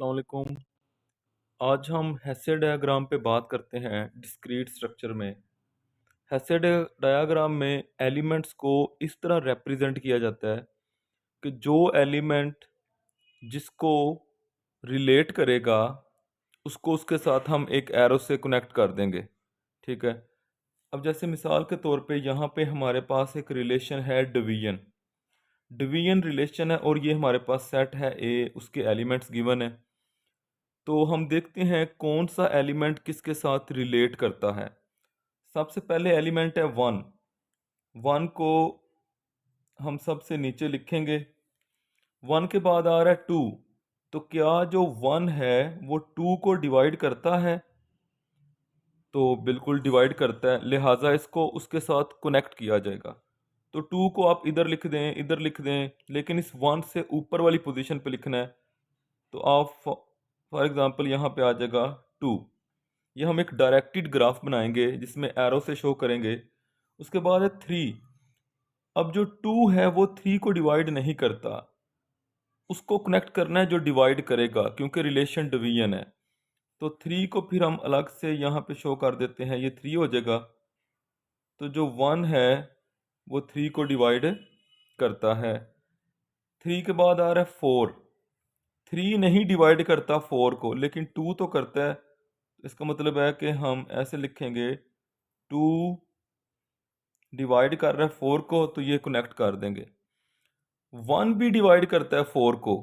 अस्सलाम वालेकुम। आज हम हेसे डायग्राम पे बात करते हैं डिस्क्रीट स्ट्रक्चर में। हेसे डायग्राम में एलिमेंट्स को इस तरह रिप्रेजेंट किया जाता है कि जो एलिमेंट जिसको रिलेट करेगा उसको उसके साथ हम एक एरो से कनेक्ट कर देंगे। ठीक है। अब जैसे मिसाल के तौर पे यहाँ पे हमारे पास एक रिलेशन है डिवीजन। डिवीजन रिलेशन है और ये हमारे पास सेट है ए, उसके एलिमेंट्स गिवन है। तो हम देखते हैं कौन सा एलिमेंट किसके साथ रिलेट करता है। सबसे पहले एलिमेंट है वन। वन को हम सबसे नीचे लिखेंगे। वन के बाद आ रहा है टू। तो क्या जो वन है वो टू को डिवाइड करता है? तो बिल्कुल डिवाइड करता है, लिहाजा इसको उसके साथ कनेक्ट किया जाएगा। तो टू को आप इधर लिख दें, इधर लिख दें, लेकिन इस वन से ऊपर वाली पोजीशन पे लिखना है। तो आप फॉर एग्जांपल यहाँ पे आ जाएगा टू। ये हम एक डायरेक्टेड ग्राफ बनाएंगे जिसमें एरो से शो करेंगे। उसके बाद है थ्री। अब जो टू है वो थ्री को डिवाइड नहीं करता, उसको कनेक्ट करना है जो डिवाइड करेगा, क्योंकि रिलेशन डिवीजन है। तो थ्री को फिर हम अलग से यहाँ पे शो कर देते हैं, ये थ्री हो जाएगा। तो जो वन है वो थ्री को डिवाइड करता है। थ्री के बाद आ रहा है फोर। थ्री नहीं डिवाइड करता फोर को, लेकिन टू तो करता है। इसका मतलब है कि हम ऐसे लिखेंगे, टू डिवाइड कर रहा है फोर को, तो ये कनेक्ट कर देंगे। वन भी डिवाइड करता है फोर को,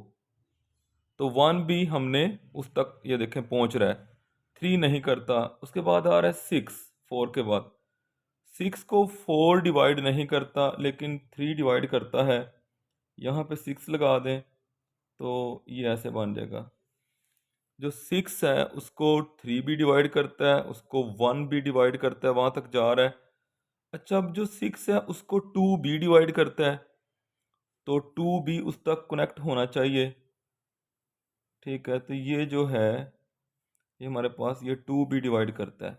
तो वन भी हमने उस तक ये देखें पहुंच रहा है। थ्री नहीं करता। उसके बाद आ रहा है सिक्स। फोर के बाद सिक्स को फोर डिवाइड नहीं करता, लेकिन थ्री डिवाइड करता है। यहाँ पे सिक्स लगा दें तो ये ऐसे बन जाएगा। जो सिक्स है उसको थ्री भी डिवाइड करता है, उसको वन भी डिवाइड करता है, वहां तक जा रहा है। अच्छा, अब जो सिक्स है उसको टू भी डिवाइड करता है, तो टू भी उस तक कनेक्ट होना चाहिए। ठीक है। तो ये जो है ये हमारे पास ये टू भी डिवाइड करता है,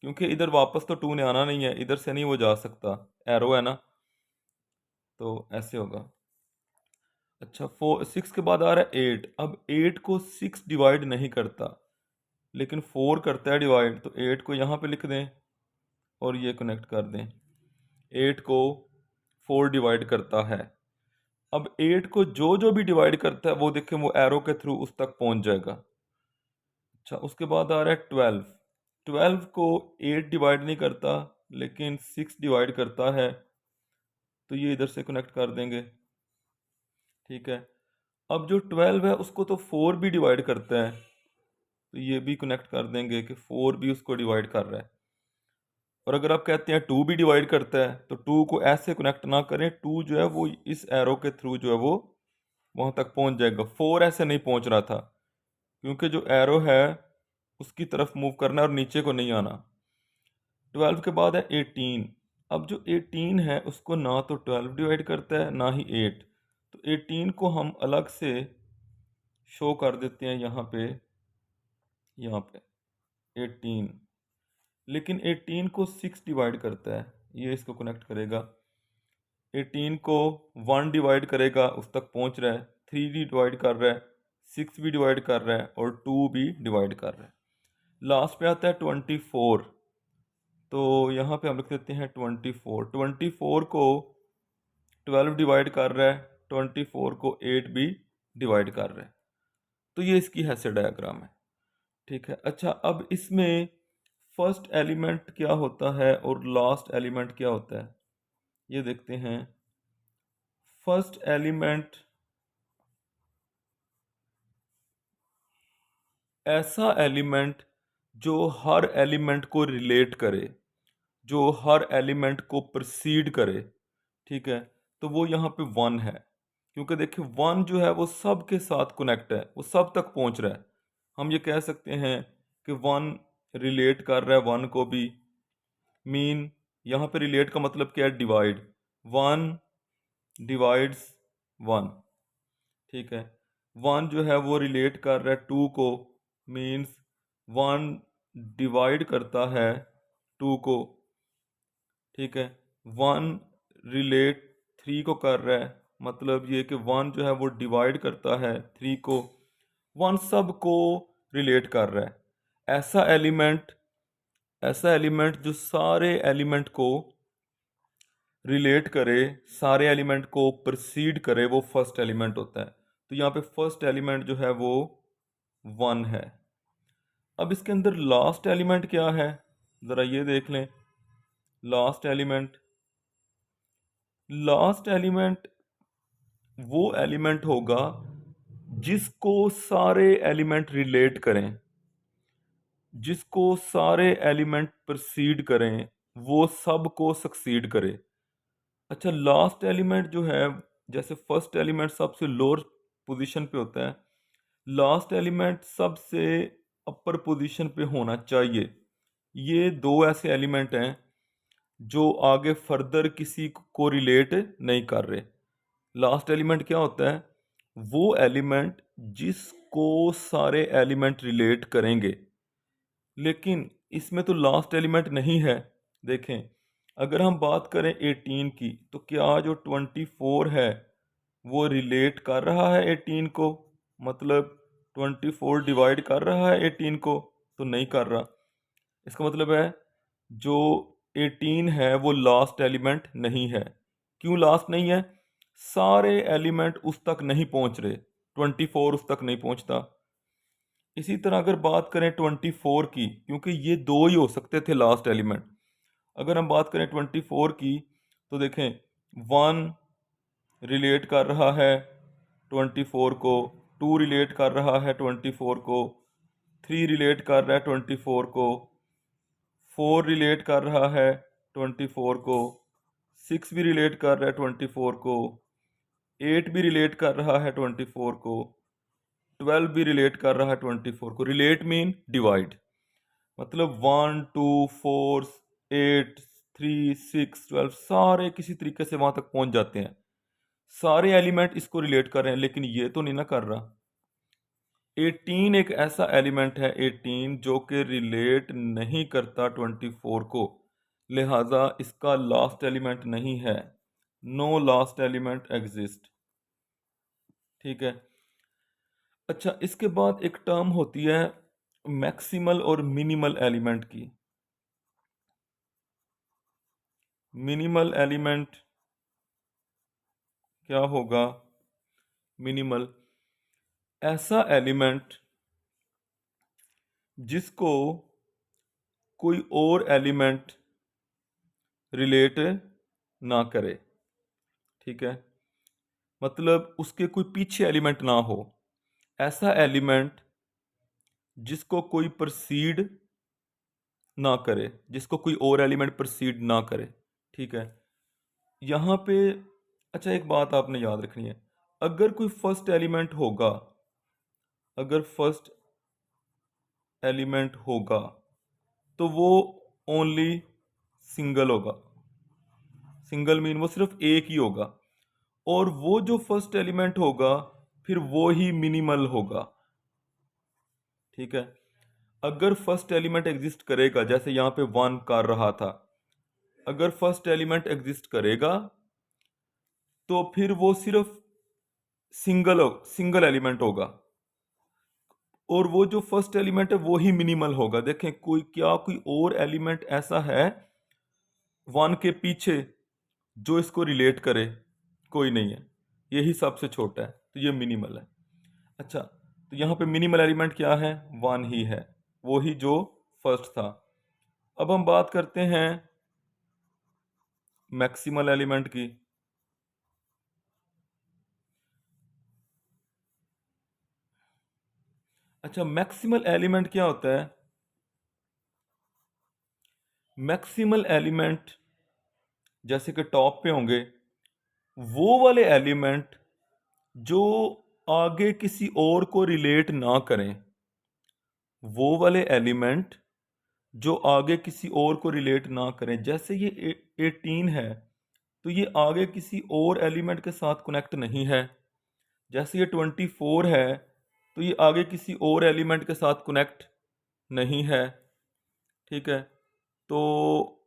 क्योंकि इधर वापस तो टू ने आना नहीं है, इधर से नहीं वो जा सकता, एरो है ना। तो ऐसे होगा। अच्छा, फोर सिक्स के बाद आ रहा है एट। अब एट को सिक्स डिवाइड नहीं करता, लेकिन फोर करता है डिवाइड, तो एट को यहाँ पे लिख दें और ये कनेक्ट कर दें। एट को फोर डिवाइड करता है। अब एट को जो जो भी डिवाइड करता है वो देखें, वो एरो के थ्रू उस तक पहुंच जाएगा। अच्छा, उसके बाद आ रहा है ट्वेल्व। ट्वेल्व को एट डिवाइड नहीं करता, लेकिन सिक्स डिवाइड करता है, तो ये इधर से कनेक्ट कर देंगे। ठीक है। अब जो ट्वेल्व है उसको तो फोर भी डिवाइड करता है, तो ये भी कनेक्ट कर देंगे कि फोर भी उसको डिवाइड कर रहा है। और अगर आप कहते हैं टू भी डिवाइड करता है, तो टू को ऐसे कनेक्ट ना करें, टू जो है वो इस एरो के थ्रू जो है वो वहां तक पहुंच जाएगा। फोर ऐसे नहीं पहुंच रहा था, क्योंकि जो एरो है उसकी तरफ मूव करना है और नीचे को नहीं आना। ट्वेल्व के बाद है एटीन। अब जो एटीन है उसको ना तो ट्वेल्व डिवाइड करता है ना ही एट, तो एटीन को हम अलग से शो कर देते हैं यहाँ पे एटीन। लेकिन एटीन को सिक्स डिवाइड करता है, ये इसको कनेक्ट करेगा। एटीन को वन डिवाइड करेगा, उस तक पहुंच रहा है। थ्री भी डिवाइड कर रहा है, सिक्स भी डिवाइड कर रहा है और टू भी डिवाइड कर रहा है। लास्ट पे आता है ट्वेंटी फोर। तो यहाँ पे हम लिख देते हैं ट्वेंटी फोर। ट्वेंटी फोर को ट्वेल्व डिवाइड कर रहा है, ट्वेंटी फोर को एट भी डिवाइड कर रहा है। तो ये इसकी हैसे डायग्राम है। ठीक है। अच्छा, अब इसमें फर्स्ट एलिमेंट क्या होता है और लास्ट एलिमेंट क्या होता है, ये देखते हैं। फर्स्ट एलिमेंट ऐसा एलिमेंट जो हर एलिमेंट को रिलेट करे, जो हर एलिमेंट को प्recede करे। ठीक है। तो वो यहाँ पे वन है, क्योंकि देखिए वन जो है वो सब के साथ कनेक्ट है, वो सब तक पहुंच रहा है। हम ये कह सकते हैं कि वन रिलेट कर रहा है वन को भी। मीन यहाँ पे रिलेट का मतलब क्या है, डिवाइड। One divides one. ठीक है। वन जो है वो रिलेट कर रहा है टू को, मीन्स वन डिवाइड करता है टू को। ठीक है। वन रिलेट थ्री को कर रहा है, मतलब ये कि वन जो है वो डिवाइड करता है थ्री को। वन सब को रिलेट कर रहा है। ऐसा एलिमेंट जो सारे एलिमेंट को रिलेट करे, सारे एलिमेंट को प्recede करे, वो फर्स्ट एलिमेंट होता है। तो यहाँ पे फर्स्ट एलिमेंट जो है वो वन है। अब इसके अंदर लास्ट एलिमेंट क्या है, ज़रा ये देख लें। लास्ट एलिमेंट वो एलिमेंट होगा जिसको सारे एलिमेंट रिलेट करें, जिसको सारे एलिमेंट प्recede करें, वो सब को सक्सीड करे। अच्छा, लास्ट एलिमेंट जो है, जैसे फर्स्ट एलिमेंट सबसे लोअर पोजीशन पे होता है, लास्ट एलिमेंट सबसे अपर पोजीशन पे होना चाहिए। ये दो ऐसे एलिमेंट हैं जो आगे फर्दर किसी को रिलेट नहीं कर रहे। लास्ट एलिमेंट क्या होता है, वो एलिमेंट जिसको सारे एलिमेंट रिलेट करेंगे। लेकिन इसमें तो लास्ट एलिमेंट नहीं है। देखें, अगर हम बात करें 18 की, तो क्या जो 24 है वो रिलेट कर रहा है 18 को, मतलब 24 डिवाइड कर रहा है 18 को? तो नहीं कर रहा। इसका मतलब है जो 18 है वो लास्ट एलिमेंट नहीं है। क्यों लास्ट नहीं है? सारे एलिमेंट उस तक नहीं पहुंच रहे, 24 उस तक नहीं पहुंचता। इसी तरह अगर बात करें 24 की, क्योंकि ये दो ही हो सकते थे लास्ट एलिमेंट, अगर हम बात करें 24 की, तो देखें 1 रिलेट कर रहा है 24 को, 2 रिलेट कर रहा है 24 को, 3 रिलेट कर रहा है 24 को, 4 रिलेट कर रहा है 24 को, 6 भी रिलेट कर रहा है 24 को, 8 भी रिलेट कर रहा है 24 को, 12 भी रिलेट कर रहा है 24 को। रिलेट मीन डिवाइड, मतलब 1 2 4 8 3 6 12 सारे किसी तरीके से वहां तक पहुंच जाते हैं। सारे एलिमेंट इसको रिलेट कर रहे हैं, लेकिन ये तो नहीं ना कर रहा। 18 एक ऐसा एलिमेंट है, 18 जो कि रिलेट नहीं करता 24 को, लिहाजा इसका लास्ट एलिमेंट नहीं है। No last element exist. ठीक है। अच्छा, इसके बाद एक टर्म होती है मैक्सिमल और मिनिमल एलिमेंट की। मिनिमल एलिमेंट क्या होगा? मिनिमल ऐसा एलिमेंट जिसको कोई और एलिमेंट रिलेट ना करे। ठीक है, मतलब उसके कोई पीछे एलिमेंट ना हो, ऐसा एलिमेंट जिसको कोई प्रोसीड ना करे, जिसको कोई और एलिमेंट प्रोसीड ना करे। ठीक है, यहाँ पे अच्छा एक बात आपने याद रखनी है, अगर कोई फर्स्ट एलिमेंट होगा, अगर फर्स्ट एलिमेंट होगा तो वो ओनली सिंगल होगा। सिंगल मीन वो सिर्फ एक ही होगा, और वो जो फर्स्ट एलिमेंट होगा फिर वो ही मिनिमल होगा। ठीक है, अगर फर्स्ट एलिमेंट एग्जिस्ट करेगा, जैसे यहाँ पे 1 कर रहा था, अगर फर्स्ट एलिमेंट एग्जिस्ट करेगा तो फिर वो सिर्फ सिंगल एलिमेंट होगा, और वो जो फर्स्ट एलिमेंट है वो ही मिनिमल होगा। देखें, कोई और एलिमेंट ऐसा है 1 के पीछे जो इसको रिलेट करे? कोई नहीं है, यही सबसे छोटा है, तो ये मिनिमल है। अच्छा, तो यहाँ पे मिनिमल एलिमेंट क्या है? 1 ही है, वो ही जो फर्स्ट था। अब हम बात करते हैं मैक्सिमल एलिमेंट की। अच्छा, मैक्सिमल एलिमेंट क्या होता है? मैक्सिमल एलिमेंट जैसे कि टॉप पे होंगे वो वाले एलिमेंट जो आगे किसी और को रिलेट ना करें, वो वाले एलिमेंट जो आगे किसी और को रिलेट ना करें। जैसे ये 18 है, तो ये आगे किसी और एलिमेंट के साथ कनेक्ट नहीं है। जैसे ये 24 है, तो ये आगे किसी और एलिमेंट के साथ कनेक्ट नहीं है। ठीक है, तो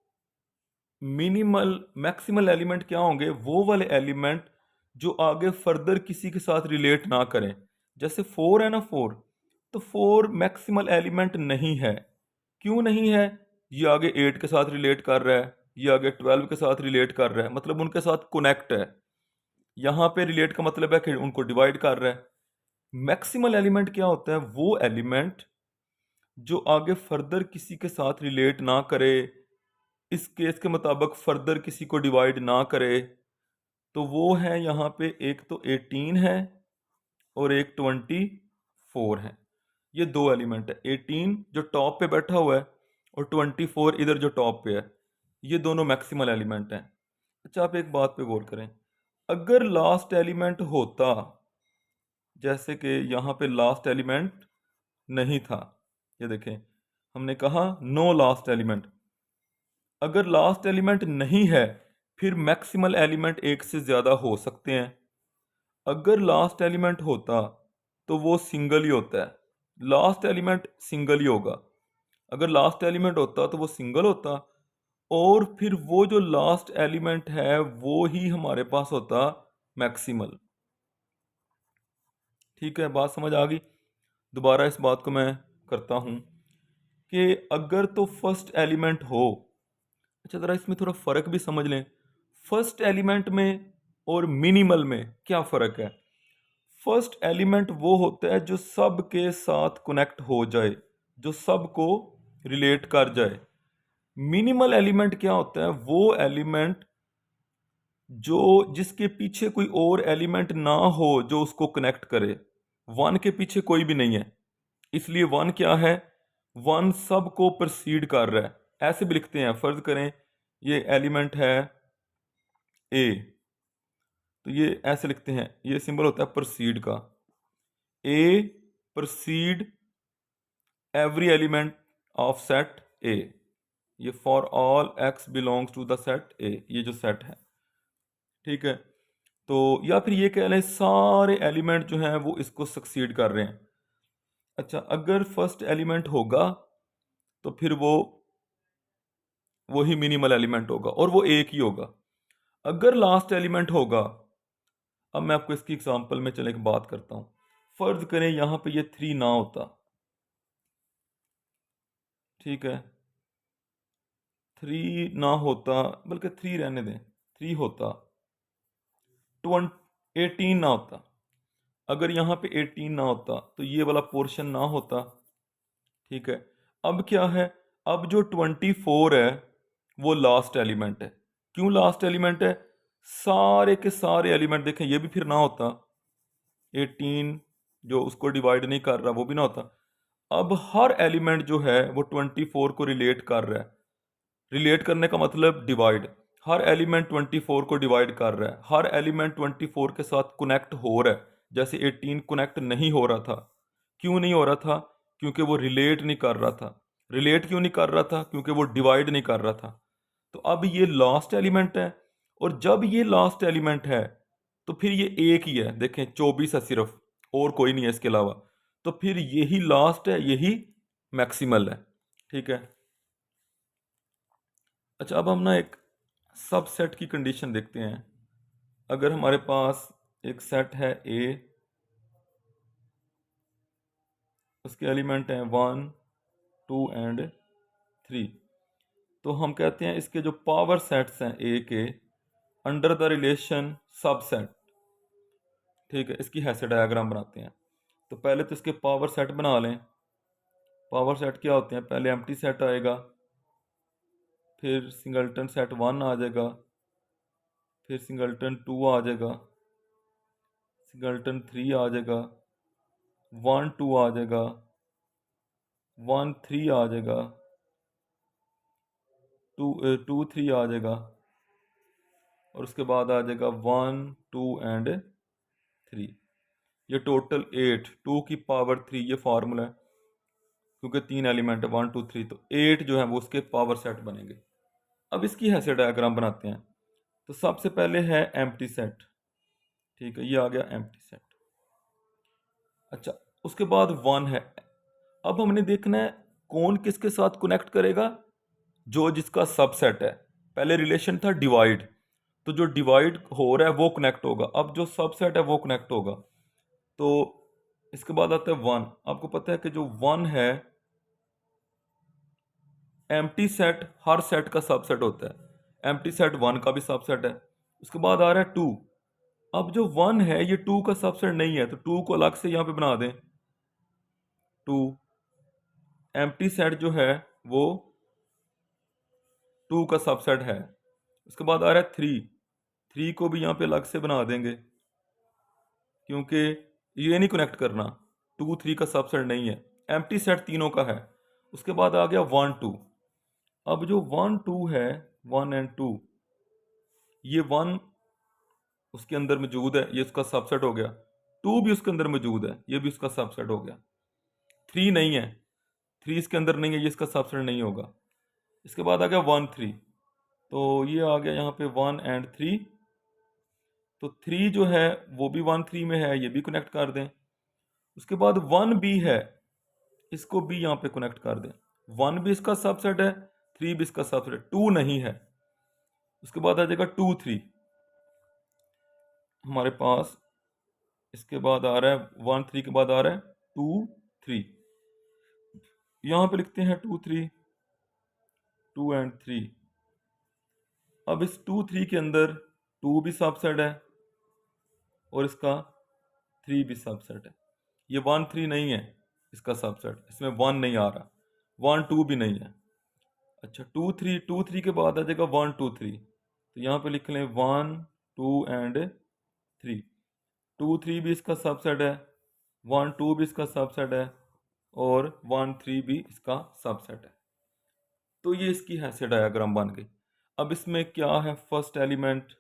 मिनिमल मैक्सिमल एलिमेंट क्या होंगे? वो वाले एलिमेंट जो आगे फर्दर किसी के साथ रिलेट ना करें। जैसे 4 है ना 4, तो 4 मैक्सिमल एलिमेंट नहीं है। क्यों नहीं है? ये आगे 8 के साथ रिलेट कर रहा है, ये आगे 12 के साथ रिलेट कर रहा है, मतलब उनके साथ कनेक्ट है। यहाँ पे रिलेट का मतलब है कि उनको डिवाइड कर रहा है। मैक्सिमल एलिमेंट क्या होता है? वो एलिमेंट जो आगे फर्दर किसी के साथ रिलेट ना करे, इस केस के मुताबिक फर्दर किसी को डिवाइड ना करे, तो वो है यहाँ पे एक तो 18 है और एक 24 है। ये दो एलिमेंट है, 18 जो टॉप पे बैठा हुआ है और 24 इधर जो टॉप पे है, ये दोनों मैक्सिमल एलिमेंट हैं। अच्छा, आप एक बात पे गौर करें, अगर लास्ट एलिमेंट होता, जैसे कि यहाँ पे लास्ट एलिमेंट नहीं था, ये देखें हमने कहा नो लास्ट एलिमेंट, अगर लास्ट एलिमेंट नहीं है फिर मैक्सिमल एलिमेंट एक से ज़्यादा हो सकते हैं। अगर लास्ट एलिमेंट होता तो वो सिंगल ही होता है, लास्ट एलिमेंट सिंगल ही होगा। अगर लास्ट एलिमेंट होता तो वो सिंगल होता, और फिर वो जो लास्ट एलिमेंट है वो ही हमारे पास होता मैक्सिमल। ठीक है, बात समझ आ गई? दोबारा इस बात को मैं करता हूँ कि अगर तो फर्स्ट एलिमेंट हो, अच्छा ज़रा इसमें थोड़ा फ़र्क भी समझ लें, फर्स्ट एलिमेंट में और मिनिमल में क्या फ़र्क है? फर्स्ट एलिमेंट वो होता है जो सब के साथ कनेक्ट हो जाए, जो सब को रिलेट कर जाए। मिनिमल एलिमेंट क्या होता है? वो एलिमेंट जो जिसके पीछे कोई और एलिमेंट ना हो जो उसको कनेक्ट करे। वन के पीछे कोई भी नहीं है, इसलिए वन क्या है? वन सब को प्रोसीड कर रहा है। ऐसे भी लिखते हैं, फर्ज करें ये एलिमेंट है ए, तो ये ऐसे लिखते हैं, ये सिंबल होता है प्रोसीड का, A proceed every element of set A, ये for all X belongs to the set A, ये जो सेट है। ठीक है, तो या फिर ये कह लें सारे एलिमेंट जो हैं वो इसको सक्सीड कर रहे हैं। अच्छा, अगर फर्स्ट एलिमेंट होगा तो फिर वो वही मिनिमल एलिमेंट होगा और वो एक ही होगा। अगर लास्ट एलिमेंट होगा, अब मैं आपको इसकी एग्जांपल में चले एक बात करता हूँ। फर्ज करें यहाँ पे ये 3 ना होता, ठीक है, 3 ना होता, बल्कि 3 रहने दें, 3 होता, 18 ना होता। अगर यहाँ पे 18 ना होता तो ये वाला पोर्शन ना होता। ठीक है, अब क्या है? अब जो 24 है वो लास्ट एलिमेंट है। क्यों लास्ट एलिमेंट है? सारे के सारे एलिमेंट देखें, ये भी फिर ना होता, 18 जो उसको डिवाइड नहीं कर रहा वो भी ना होता। अब हर एलिमेंट जो है वो 24 को रिलेट कर रहा है। रिलेट करने का मतलब डिवाइड, हर एलिमेंट 24 को डिवाइड कर रहा है, हर एलिमेंट 24 के साथ कनेक्ट हो रहा है। जैसे 18 कनेक्ट नहीं हो रहा था, क्यों नहीं हो रहा था? क्योंकि वो रिलेट नहीं कर रहा था। रिलेट क्यों नहीं कर रहा था? क्योंकि वो डिवाइड नहीं कर रहा था। तो अब ये लास्ट एलिमेंट है, और जब ये लास्ट एलिमेंट है तो फिर ये एक ही है, देखें 24 है सिर्फ, और कोई नहीं है इसके अलावा, तो फिर यही लास्ट है, यही मैक्सिमल है। ठीक है, अच्छा अब हम ना एक सबसेट की कंडीशन देखते हैं। अगर हमारे पास एक सेट है ए, उसके एलिमेंट हैं 1 2 एंड 3, तो हम कहते हैं इसके जो पावर सेट्स हैं ए के अंडर द रिलेशन सबसेट। ठीक है, इसकी हैसे डायग्राम बनाते हैं। तो पहले तो इसके पावर सेट बना लें। पावर सेट क्या होते हैं? पहले एम्प्टी सेट आएगा, फिर सिंगलटन सेट 1 आ जाएगा, फिर सिंगलटन 2 आ जाएगा, सिंगलटन 3 आ जाएगा, 1 2 आ जाएगा, 1 3 आ जाएगा, 2 3 आ जाएगा, और उसके बाद आ जाएगा 1 2 एंड 3। ये टोटल 8, 2 की पावर 3 ये फार्मूला है, क्योंकि 3 एलिमेंट है 1 2 3, तो 8 जो है वो उसके पावर सेट बनेंगे। अब इसकी हैसे डायग्राम बनाते हैं। तो सबसे पहले है एम्प्टी सेट। ठीक है, ये आ गया एम्प्टी सेट। अच्छा, उसके बाद 1 है। अब हमने देखना है कौन किसके साथ कनेक्ट करेगा, जो जिसका सबसेट है। पहले रिलेशन था डिवाइड, तो जो डिवाइड हो रहा है वो कनेक्ट होगा। अब जो सबसेट है वो कनेक्ट होगा। तो इसके बाद आता है 1। आपको पता है कि जो 1 है, एम्प्टी सेट हर सेट का सबसेट होता है, एम्प्टी सेट 1 का भी सबसेट है। उसके बाद आ रहा है 2। अब जो 1 है ये 2 का सबसेट नहीं है, तो 2 को अलग से यहां पे बना दें। 2 एम्प्टी सेट जो है वो 2 का सबसेट है। उसके बाद आ रहा है 3। 3 को भी यहां पे अलग से बना देंगे, क्योंकि ये नहीं कनेक्ट करना, 2 3 का सबसेट नहीं है, एम्प्टी सेट तीनों का है। उसके बाद आ गया 1 2। अब जो 1 2 है, 1 एंड 2, ये 1 उसके अंदर मौजूद है, ये उसका सबसेट हो गया। 2 भी उसके अंदर मौजूद है, ये भी उसका सबसेट हो गया। 3 नहीं है, 3 इसके अंदर नहीं है, ये इसका सबसेट नहीं होगा। इसके बाद आ गया 1 3, तो ये आ गया यहाँ पे 1 एंड 3। तो 3 जो है वो भी 1 3 में है, ये भी कनेक्ट कर दें। उसके बाद 1 बी है, इसको भी यहाँ पे कनेक्ट कर दें। 1 भी इसका सबसेट है, 3 भी इसका सबसेट है, 2 नहीं है। उसके बाद आ जाएगा 2 3 हमारे पास। इसके बाद आ रहा है 1 3 के बाद आ रहा है 2 3। यहां पे लिखते हैं 2 3, 2 एंड 3। अब इस 2 3 के अंदर 2 भी सबसेट है और इसका 3 भी सबसेट है। ये 1 3 नहीं है इसका सबसेट, इसमें 1 नहीं आ रहा, 1 2 भी नहीं है। अच्छा 2 3, 2 3 के बाद आ जाएगा 1 2 3, तो यहाँ पे लिख लें 1 2 एंड 3। 2 3 भी इसका सबसेट है, 1 2 भी इसका सबसेट है और 1 3 भी इसका सबसेट है। तो ये इसकी हैसियत डायग्राम बन गई। अब इसमें क्या है, फर्स्ट एलिमेंट,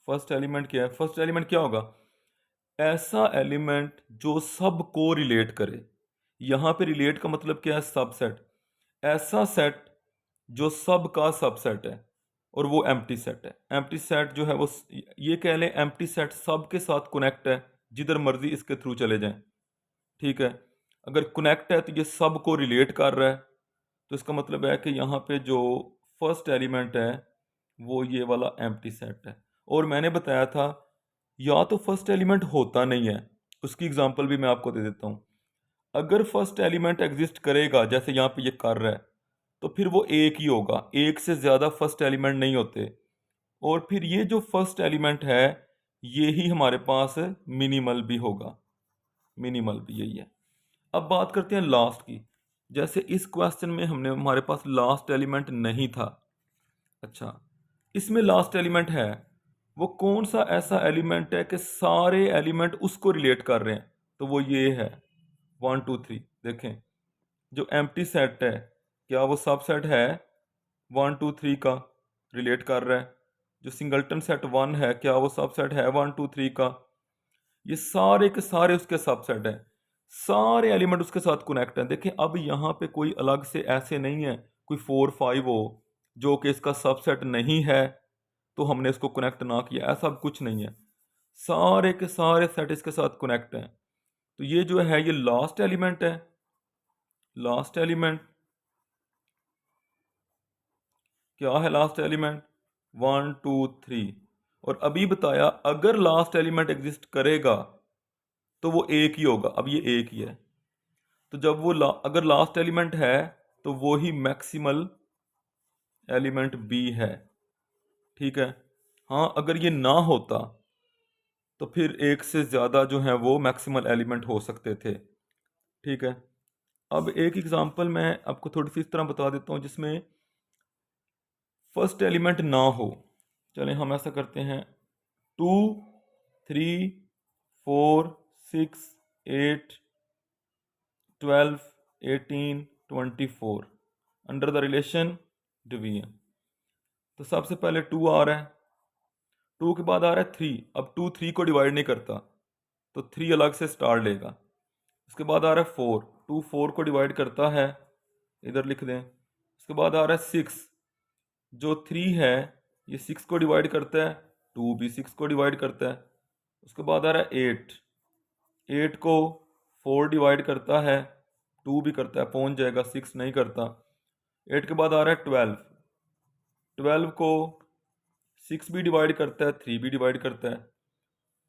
फर्स्ट एलिमेंट क्या है? फर्स्ट एलिमेंट क्या होगा? ऐसा एलिमेंट जो सब को रिलेट करे। यहां पे रिलेट का मतलब क्या है? सबसेट। ऐसा सेट जो सब का सबसेट है और वो एम्प्टी सेट है। एम्प्टी सेट जो है वो, ये कह लें एम्प्टी सेट सब के साथ कनेक्ट है, जिधर मर्जी इसके थ्रू चले जाएं। ठीक है, अगर कनेक्ट है तो ये सब को रिलेट कर रहा है, तो इसका मतलब है कि यहाँ पे जो फर्स्ट एलिमेंट है वो ये वाला एम्प्टी सेट है। और मैंने बताया था या तो फर्स्ट एलिमेंट होता नहीं है, उसकी एग्जांपल भी मैं आपको दे देता हूँ। अगर फर्स्ट एलिमेंट एग्जिस्ट करेगा जैसे यहाँ पे ये कर रहा है, तो फिर वो एक ही होगा, एक से ज़्यादा फर्स्ट एलिमेंट नहीं होते। और फिर ये जो फर्स्ट एलिमेंट है ये ही हमारे पास मिनिमल भी होगा, मिनिमल भी यही है। अब बात करते हैं लास्ट की। जैसे इस क्वेश्चन में हमने, हमारे पास लास्ट एलिमेंट नहीं था। अच्छा, इसमें लास्ट एलिमेंट है, वो कौन सा ऐसा एलिमेंट है कि सारे एलिमेंट उसको रिलेट कर रहे हैं? तो वो ये है 1 2 3। देखें, जो एम्प्टी सेट है क्या वो सब सेट है 1 2 3 का, रिलेट कर रहा है। जो सिंगल्टन सेट 1 है क्या वो सब सेट है 1 2 3 का? ये सारे के सारे उसके सबसेट हैं, सारे एलिमेंट उसके साथ कनेक्ट हैं। देखें अब यहाँ पे कोई अलग से ऐसे नहीं है कोई 4 5 हो जो कि इसका सबसेट नहीं है तो हमने इसको कनेक्ट ना किया, ऐसा कुछ नहीं है। सारे के सारे सेट इसके साथ कनेक्ट हैं। तो ये जो है ये लास्ट एलिमेंट है। लास्ट एलिमेंट क्या है? Last element 1 2 3। और अभी बताया अगर लास्ट एलिमेंट एग्जिस्ट करेगा तो वो एक ही होगा। अब ये एक ही है, तो जब वो अगर लास्ट एलिमेंट है तो वो ही मैक्सिमल एलिमेंट बी है। ठीक है, हाँ अगर ये ना होता तो फिर एक से ज़्यादा जो है वो मैक्सिमल एलिमेंट हो सकते थे। ठीक है, अब एक एग्जांपल मैं आपको थोड़ी सी इस तरह बता देता हूँ जिसमें फर्स्ट एलिमेंट ना हो। चलें हम ऐसा करते हैं 2 3 4 6 8 12 18 24 अंडर द रिलेशन डिवीजन। तो सबसे पहले 2 आ रहा है, 2 के बाद आ रहा है 3। अब 2 3 को डिवाइड नहीं करता तो 3 अलग से स्टार लेगा। उसके बाद आ रहा है 4, 2 4 को डिवाइड करता है, इधर लिख दें। उसके बाद आ रहा है 6, जो 3 है ये 6 को डिवाइड करता है, 2 भी 6 को डिवाइड करता है। उसके बाद आ रहा है 8, 8 को 4 डिवाइड करता है, 2 भी करता है, पहुंच जाएगा, 6 नहीं करता। 8 के बाद आ रहा है 12, 12 को 6 भी डिवाइड करता है, 3 भी डिवाइड करता है,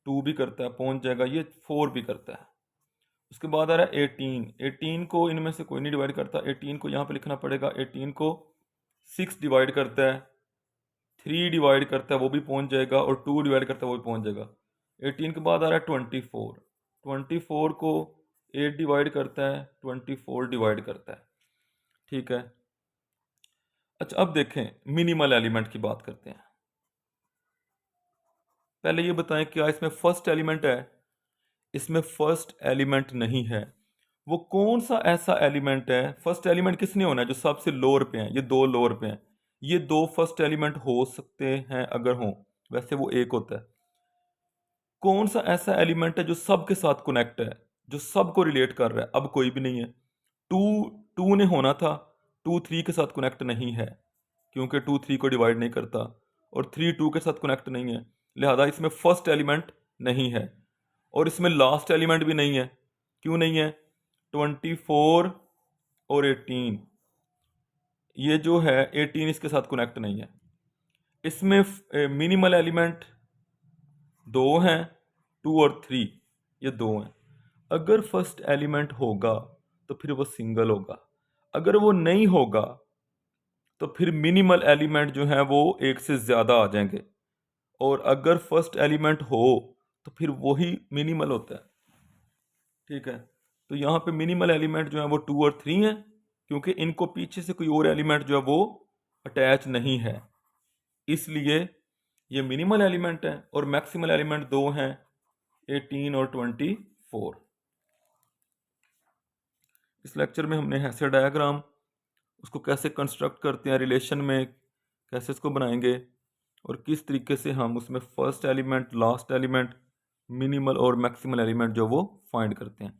2 भी करता है, पहुंच जाएगा, ये 4 भी करता है। उसके बाद आ रहा है 18। 18 को इनमें से कोई नहीं डिवाइड करता, 18 को यहाँ पे लिखना पड़ेगा। 18 को 6 डिवाइड करता है, 3 डिवाइड करता है, वो भी पहुंच जाएगा, और 2 डिवाइड करता है, वो भी पहुंच जाएगा। 18 के बाद आ रहा है 24। 24 को 8 डिवाइड करता है, 24 डिवाइड करता है। ठीक है। अच्छा, अब देखें मिनिमल एलिमेंट की बात करते हैं। पहले ये बताएं क्या इसमें फर्स्ट एलिमेंट है? इसमें फर्स्ट एलिमेंट नहीं है। वो कौन सा ऐसा एलिमेंट है? फर्स्ट एलिमेंट किसने होना है? जो सबसे लोअर पे है, ये दो लोअर पे हैं, ये दो फर्स्ट एलिमेंट हो सकते हैं अगर हो, वैसे वो एक होता है। कौन सा ऐसा एलिमेंट है जो सबके साथ कनेक्ट है, जो सबको रिलेट कर रहा है? अब कोई भी नहीं है। टू टू ने होना था, 2 3 के साथ कनेक्ट नहीं है, क्योंकि 2 3 को डिवाइड नहीं करता, और 3 2 के साथ कनेक्ट नहीं है, लिहाजा इसमें फर्स्ट एलिमेंट नहीं है। और इसमें लास्ट एलिमेंट भी नहीं है। क्यों नहीं है? 24 और 18, ये जो है 18 इसके साथ कनेक्ट नहीं है। इसमें मिनिमल एलिमेंट दो हैं, 2 और 3, ये दो हैं। अगर फर्स्ट एलिमेंट होगा तो फिर वो सिंगल होगा, अगर वो नहीं होगा तो फिर मिनिमल एलिमेंट जो है वो एक से ज़्यादा आ जाएंगे, और अगर फर्स्ट एलिमेंट हो तो फिर वही मिनिमल होता है। ठीक है। तो यहाँ पे मिनिमल एलिमेंट जो है वो 2 और 3 है, क्योंकि इनको पीछे से कोई और एलिमेंट जो है वो अटैच नहीं है, इसलिए ये मिनिमल एलिमेंट है। और मैक्सिमल एलिमेंट दो हैं, 18 और 24। इस लेक्चर में हमने हैसर डायग्राम, उसको कैसे कंस्ट्रक्ट करते हैं रिलेशन में, कैसे इसको बनाएंगे, और किस तरीके से हम उसमें first element, last element, minimal और मैक्सिमल एलिमेंट जो वो फाइंड करते हैं।